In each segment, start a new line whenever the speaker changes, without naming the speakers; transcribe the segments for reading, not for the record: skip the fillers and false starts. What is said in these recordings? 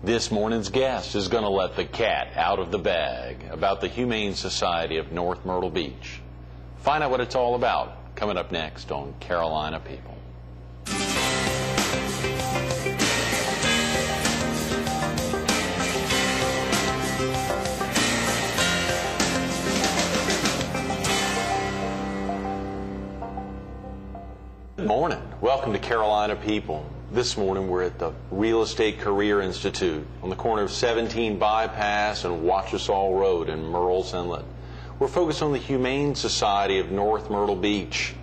This morning's guest is going to let the cat out of the bag about the Humane Society of North Myrtle Beach. Find out what it's all about coming up next on Carolina People. Good morning. Welcome to Carolina People. This morning we're at the Real Estate Career Institute on the corner of 17 Bypass and Wachesaw Road in Murrells Inlet. We're focused on the Humane Society of North Myrtle Beach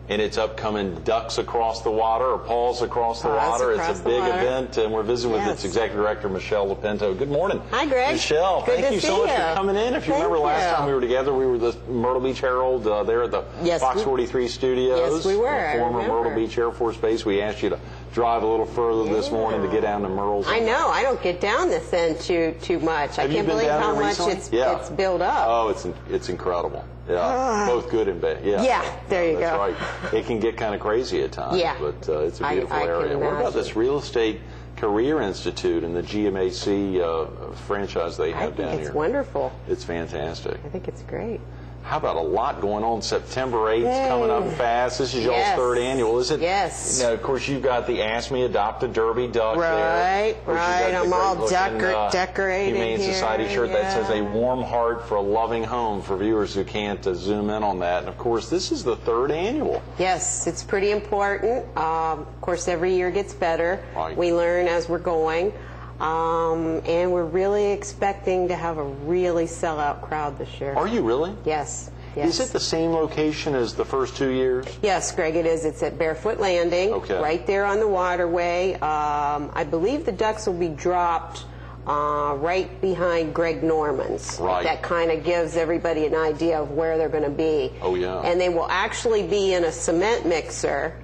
and its upcoming Ducks Across the Water, or Paws Across the Water. It's a big event, and we're visiting with its Executive Director, Michelle LoPinto. Good morning.
Hi, Greg.
Michelle, thank you so much for coming in. If you remember last time we were together, we were the Myrtle Beach Herald there at the Fox 43 studios.
Yes, we were.
Former Myrtle Beach Air Force Base. We asked you to drive a little further this morning to get down to Myrtle's.
I know. I don't get down this end too much. I can't believe how much it's built up.
Oh, it's incredible. Yeah, both good and bad. Yeah,
there you go.
That's right. It can get kind of crazy at times, but it's a beautiful area. What about this Real Estate Career Institute and the GMAC franchise they have down here?
I think it's wonderful.
It's fantastic.
I think it's great.
How about a lot going on? September 8th coming up fast. This is y'all's third annual, is it?
Yes.
You know, of course, you've got the Ask Me Adopt a Derby duck there.
Right. I'm all decorated
Humane Society shirt that says a warm heart for a loving home for viewers who can't zoom in on that. And, of course, this is the third annual.
Yes, it's pretty important. Of course, every year gets better.
Right.
We learn as we're going. And we're really expecting to have a really sellout crowd this year.
Are you really?
Yes.
Is it the same location as the first 2 years?
Yes, Greg, it is. It's at Barefoot Landing, right there on the waterway. I believe the ducks will be dropped right behind Greg Norman's.
Right.
That kind of gives everybody an idea of where they're going to be.
Oh, yeah.
And they will actually be in a cement mixer,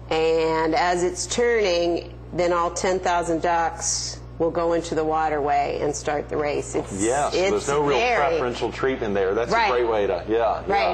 and as it's turning, then all 10,000 ducks will go into the waterway and start the race.
There's no real preferential treatment there. That's a great way to,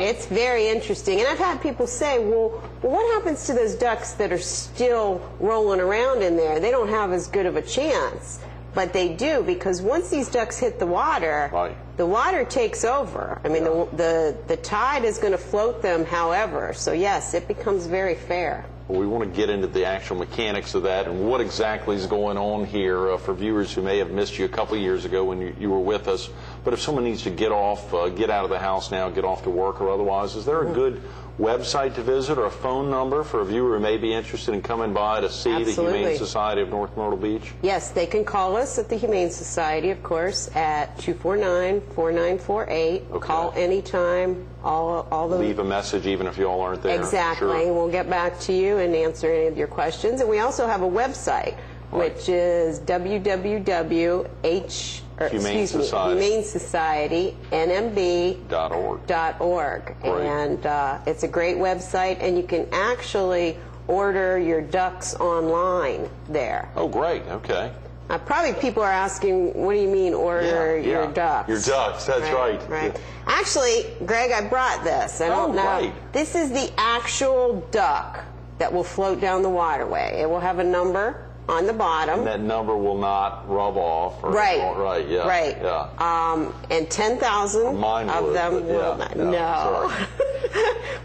It's very interesting. And I've had people say, well, what happens to those ducks that are still rolling around in there? They don't have as good of a chance. But they do, because once these ducks hit the water, the water takes over. I mean, the tide is going to float them however. So, yes, it becomes very fair.
Well, we want to get into the actual mechanics of that and what exactly is going on here for viewers who may have missed you a couple years ago when you were with us. But if someone needs to get out of the house now, get off to work or otherwise, is there a good website to visit or a phone number for a viewer who may be interested in coming by to see the Humane Society of North Myrtle Beach?
Yes, they can call us at the Humane Society, of course, at 249-4948. Call anytime.
Leave a message even if you all aren't there.
Exactly.
Sure.
We'll get back to you and answer any of your questions. And we also have a website, which is humanesocietynmb.org. And it's a great website, and you can actually order your ducks online there.
Oh, great. Okay.
Probably people are asking, what do you mean order your ducks?
Your ducks, that's right.
Right. Actually, Greg, I brought this. I don't know.
Right.
This is the actual duck that will float down the waterway. It will have a number on the bottom.
And that number will not rub off. And
10,000 of them will not. No.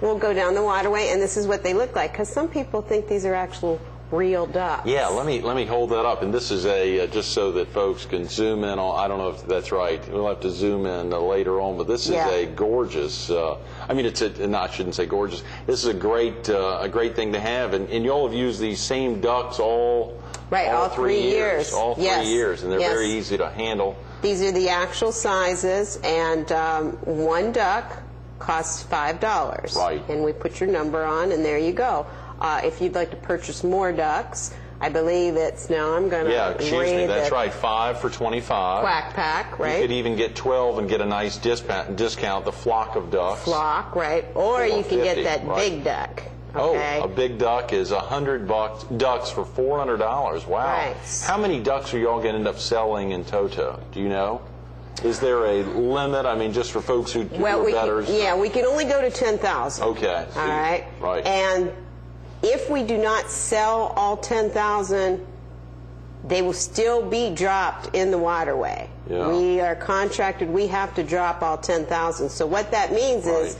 Will go down the waterway, and this is what they look like, because some people think these are actual real ducks.
Yeah, let me hold that up, and this is just so that folks can zoom in on. I don't know if that's right. We'll have to zoom in later on, but this is a gorgeous. I shouldn't say gorgeous. This is a great thing to have, and y'all have used these same ducks all 3 years. All 3 years, and they're very easy to handle.
These are the actual sizes, and one duck costs $5.
Right.
And we put your number on, and there you go. If you'd like to purchase more ducks, I believe it's, now I'm going to
read that's right, 5 for $25.
Quack pack, right?
You could even get 12 and get a nice discount, the flock of ducks.
Flock, right. Or you can get that big duck. Okay.
Oh, a big duck is $100 ducks for $400. Wow.
Right.
How many ducks are y'all going to end up selling in toto? Do you know? Is there a limit? I mean, just for folks who are bettors?
We can only go to 10,000.
Okay.
All right.
Right.
And if we do not sell all 10,000, they will still be dropped in the waterway.
Yeah.
We are contracted, we have to drop all 10,000. So what that means is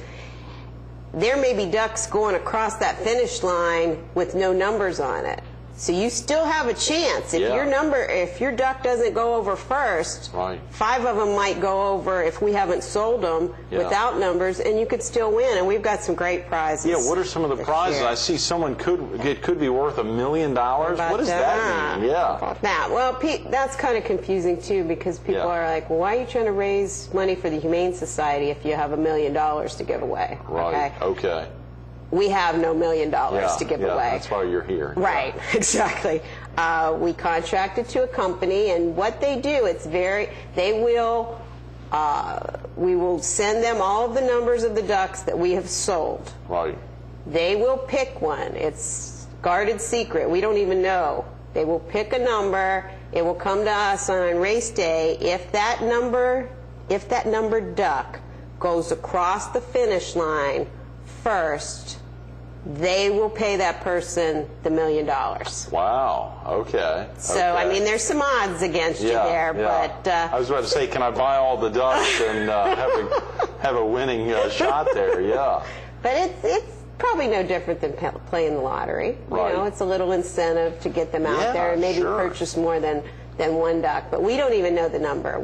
there may be ducks going across that finish line with no numbers on it. So you still have a chance. If if your duck doesn't go over first, 5 of them might go over if we haven't sold them without numbers, and you could still win. And we've got some great prizes.
Yeah, what are some of the prizes? I see someone could be worth $1 million. What does that mean? Yeah.
About that. Well, that's kind of confusing too, because people are like, well, why are you trying to raise money for the Humane Society if you have $1 million to give away?
Right. Okay.
We have no $1 million to give away.
That's why you're here.
Right, exactly. We contracted to a company, and what they do, we will send them all of the numbers of the ducks that we have sold.
Right.
They will pick one. It's guarded secret. We don't even know. They will pick a number. It will come to us on race day. If that number duck goes across the finish line first, they will pay that person the $1 million.
Wow. Okay.
So I mean, there's some odds against you there, but
I was about to say, can I buy all the ducks and have a winning shot there? Yeah.
But it's probably no different than playing the lottery.
Right.
You know, it's a little incentive to get them out there and maybe purchase more than one duck. But we don't even know the number.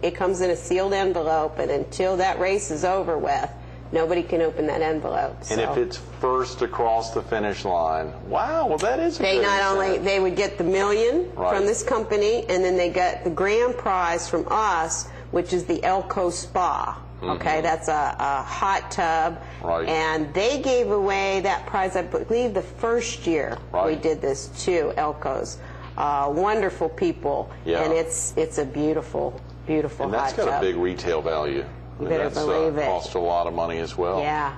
It comes in a sealed envelope, and until that race is over with, nobody can open that envelope.
And if it's first across the finish line, wow, well that is a good incentive.
They would get the $1 million from this company, and then they get the grand prize from us, which is the Elko Spa. Okay, that's a hot tub, and they gave away that prize, I believe, the first year we did this too. Elko's, wonderful people, and it's a beautiful, beautiful hot tub.
And that's got a big retail value.
You better believe it.
Costs a lot of money as well.
Yeah.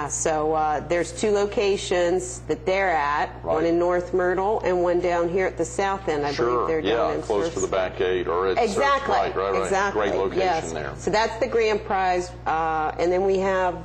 So there's 2 locations that they're at, one in North Myrtle and one down here at the south end. I believe they're down in
close to the back gate, or it's
exactly.
Great location there.
So that's the grand prize, and then we have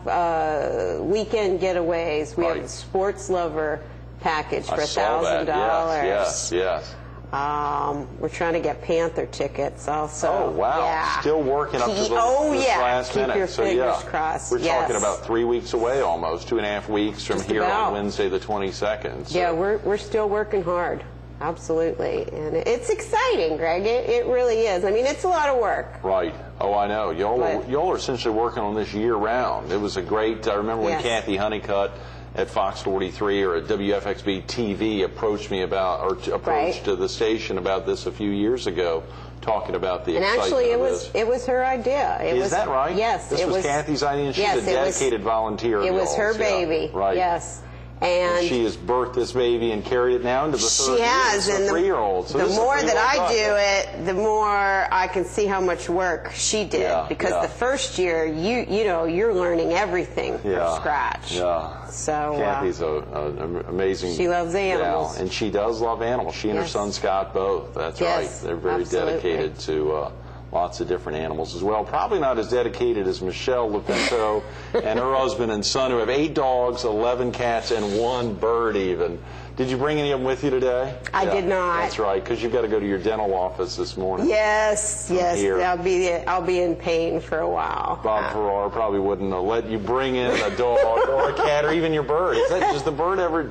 weekend getaways. We have a sports lover package for $1,000.
Yes.
We're trying to get Panther tickets also.
Oh, wow.
Yeah.
Still working up to this last
Keep
minute.
your fingers crossed.
We're talking about 3 weeks away almost, 2.5 weeks from here on Wednesday the 22nd. So.
Yeah, we're still working hard. Absolutely. And it's exciting, Greg. It really is. I mean, it's a lot of work.
Right. Oh, I know. Y'all are essentially working on this year-round. It was a great, I remember when Kathy Honeycutt at Fox 43 or at WFXB TV approached the station about this a few years ago, talking about the excitement
of this.
And actually,
it was her idea.
Is that right?
Yes.
This was Kathy's idea, and she's a dedicated volunteer.
It was her baby.
Right.
Yes.
And she has birthed this baby and carried it now into the third year. She has, and the 3-year-old. So
the more that I do it, the more I can see how much work she did. Because the first year, you're learning everything from scratch.
Yeah.
So
Kathy's an amazing.
She loves animals,
and she does love animals. She and her son Scott both. That's right. They're very dedicated to. Lots of different animals as well. Probably not as dedicated as Michelle LoPinto and her husband and son, who have 8 dogs, 11 cats, and 1 bird even. Did you bring any of them with you today?
I did not.
That's right, because you've got to go to your dental office this morning.
Yes. I'll be in pain for a while.
Bob Farrar probably wouldn't let you bring in a dog or a cat or even your bird. Does the bird ever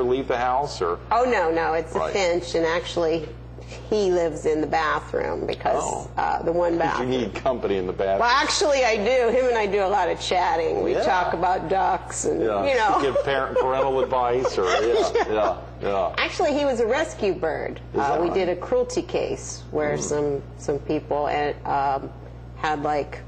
leave the house? Or?
Oh, no. It's a finch, and actually he lives in the bathroom because the one bathroom.
You need company in the bathroom.
Well, actually, I do. Him and I do a lot of chatting. We talk about ducks and,
give parental advice. Or
Actually, he was a rescue bird. We did a cruelty case where some people had like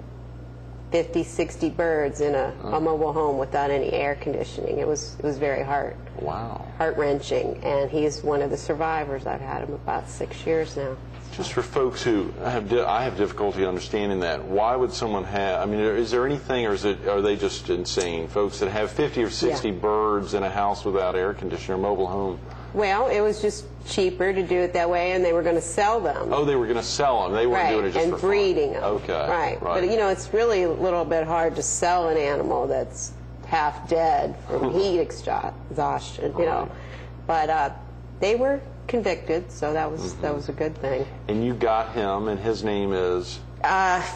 50, 60 birds in a mobile home without any air conditioning. It was very heart-wrenching, and he's one of the survivors. I've had him about 6 years now.
Just for folks who I have difficulty understanding that, why would someone have, I mean, is there anything, or are they just insane, folks that have 50 or 60 birds in a house without air conditioner, mobile home?
Well, it was just cheaper to do it that way, and they were going to sell them.
Oh, they were going to sell them. They weren't doing it just for fun.
And breeding them.
Okay.
Right. But, it's really a little bit hard to sell an animal that's half dead from heat exhaustion, But they were convicted, so that was a good thing.
And you got him, and his name is?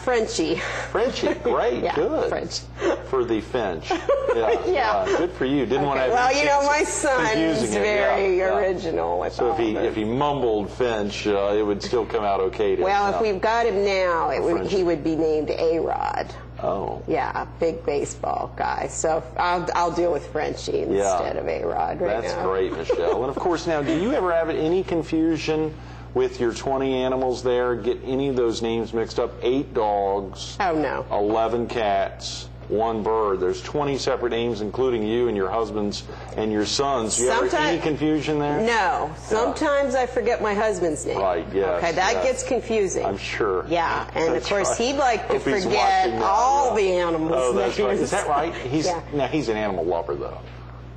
Frenchie.
Frenchie, great,
Yeah,
good.
French.
For the Finch. Yeah,
Yeah.
Good for you. Didn't want to have
Well,
any
you know,
chance
my
of
son's
confusing it.
very
Yeah, yeah.
original with
So
all this.
if he mumbled Finch, it would still come out okay.
Well, if we've got him now, he would be named A-Rod.
Oh.
Yeah, big baseball guy. So I'll deal with Frenchie instead of A-Rod right
That's
now.
great, Michelle. And of course, now, do you ever have any confusion with your 20 animals there? Get any of those names mixed up? 8 dogs.
Oh, no.
11 cats. 1 bird. There's 20 separate names, including you and your husband's and your son's. Do you ever any confusion there?
No. Sometimes I forget my husband's name.
Right, yes.
Okay, that gets confusing.
I'm sure.
Yeah, and
That's
of course
right.
he'd like to
Hope he's
forget
watching now,
all
yeah.
the animals'
Oh, that's right.
names.
Is that right? Now, he's an animal lover, though.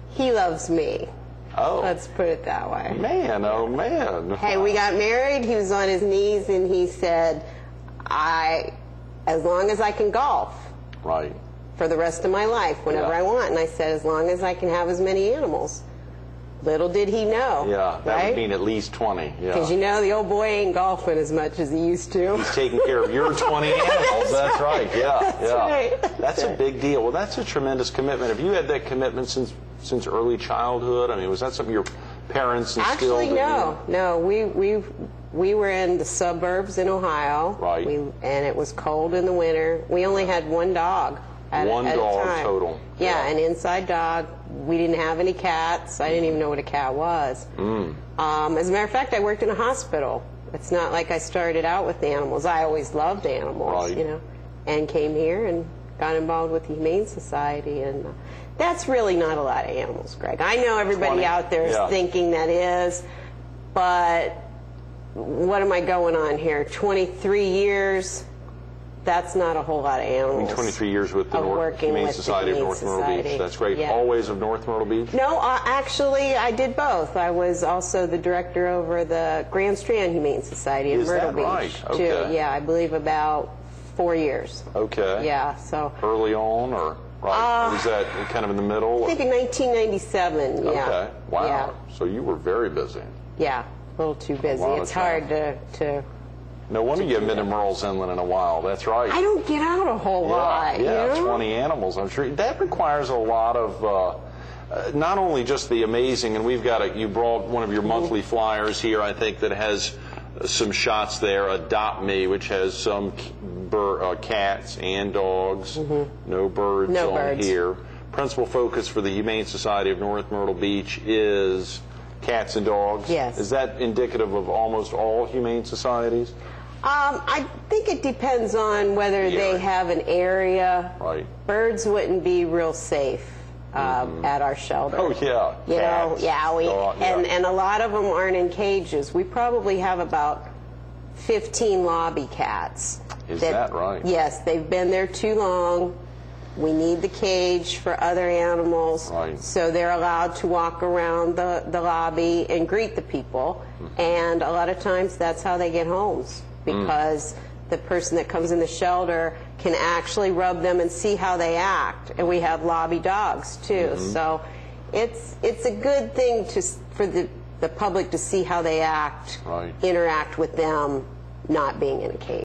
He loves me.
Oh.
Let's put it that way.
Man, oh, man.
Hey, we got married. He was on his knees, and he said, as long as I can golf.
Right.
For the rest of my life, whenever I want. And I said, as long as I can have as many animals. Little did he know.
Yeah, that
right?
would mean at least 20. Yeah.
Because you know the old boy ain't golfing as much as he used to.
He's taking care of your 20 animals. That's right. Yeah,
That's right.
That's a big deal. Well, that's a tremendous commitment. Have you had that commitment since early childhood? I mean, was that something your parents instilled?
Actually, no. No, we were in the suburbs in Ohio.
Right.
And it was cold in the winter. We only had 1 dog.
One
at
dog
a time.
total.
Yeah, an inside dog. We didn't have any cats. I didn't even know what a cat was. As a matter of fact, I worked in a hospital. It's not like I started out with animals. I always loved animals,
Right.
you know, and came here and got involved with the Humane Society. And that's really not a lot of animals, Greg. I know everybody
20.
out there is thinking that is, but what am I going on here? 23 years? That's not a whole lot of animals.
I mean, 23 years with the
working
Humane
with the
Society of
Humane
North Myrtle
Society.
Beach. That's great.
Yeah.
Always of North Myrtle Beach?
No, actually, I did both. I was also the director over the Grand Strand Humane Society in Myrtle Beach.
Right?
Too.
Okay.
Yeah, I believe about 4 years.
Okay.
Yeah, so.
Early on, or right? Or was that kind of in the middle?
I think in 1997, yeah.
Okay. Wow.
Yeah.
So you were very busy.
Yeah, a little too busy.
lot of
It's hard to.
No wonder you haven't been to Myrtle's Inland in a while. That's right.
I don't get out a whole lot.
Yeah,
you know?
20 animals. I'm sure that requires a lot of not only just the amazing. And we've got you brought one of your monthly flyers here. I think that has some shots there. Adopt Me, which has some cats and dogs. No birds
No
on
birds.
here. Principal focus for the Humane Society of North Myrtle Beach is cats and dogs.
Yes.
Is that indicative of almost all humane societies?
I think it depends on whether they have an area.
Right.
Birds wouldn't be real safe at our shelter.
Oh yeah.
You know,
Cats,
yeah, and a lot of them aren't in cages. We probably have about 15 lobby cats.
Is that right?
Yes, they've been there too long. We need the cage for other animals,
Right.
so they're allowed to walk around the lobby and greet the people. And a lot of times that's how they get homes, because the person that comes in the shelter can actually rub them and see how they act. And we have lobby dogs too, so it's a good thing for the public to see how they act,
Right.
interact with them, not being in a cage.